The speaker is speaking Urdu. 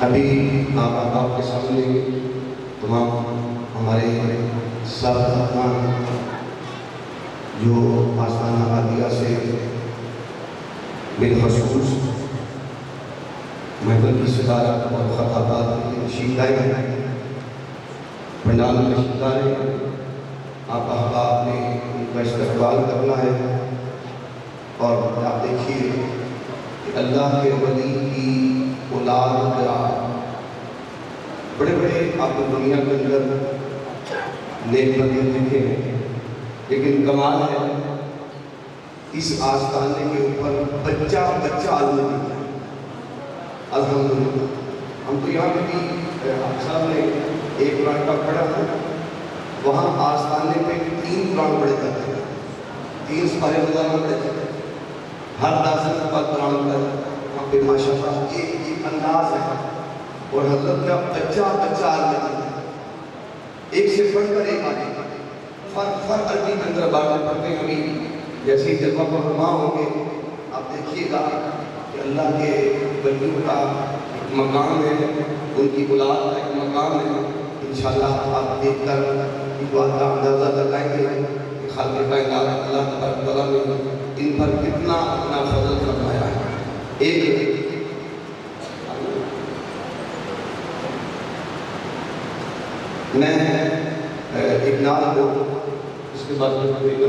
ابھی آپ کے سامنے تمام ہمارے سابقان جو آستانہ عالیہ سے بالخصوص محفل کی صدارت اور خطابات کے نشیندہ ہیں، پنڈال میں نشیندہ ہیں، آپ احباب نے ان کا استقبال کرنا ہے اور دیکھیے کہ اللہ کے ولی کی اولاد کا بڑے بڑے آپ دنیا کے اندر نیک بندے دیکھے ہیں، لیکن کمال ہے اس آستانے کے اوپر بچہ بچہ عالم ہے۔ الحمدللہ ہم تو یہاں پہ بھی آپ صاحب نے ایک قرآن کا پڑھا تھا، وہاں آستانے پہ 3 قرآن پڑھے جاتے ہیں، 3 سپارے روزانہ پڑھے جاتے ہیں، ہر 10 دن بعد قرآن پڑھا جاتا ہے۔ وہاں پہ ماشاء اللہ ایک انداز ہے، اور حضرت کا بچہ بچہ عالم ہے، ایک سے پڑھ کر ایک آگے فر عربی کے اندر باتیں پڑھتے ہیں۔ ابھی جیسے جذبہ فرما ہوں گے آپ دیکھیے گا کہ اللہ کے ولیوں کا ایک مقام ہے، ان کی اولاد کا ایک مقام ہے۔ انشاءاللہ آپ دیکھ کر اس بات کا اندازہ لگائیں گے کہ خالق کائنات اللہ تبارک و تعالیٰ نے ان پر کتنا اپنا فضل فرمایا ہے۔ ایک میں ایک نعت کو اس کے بعد نعت پڑھیں گے۔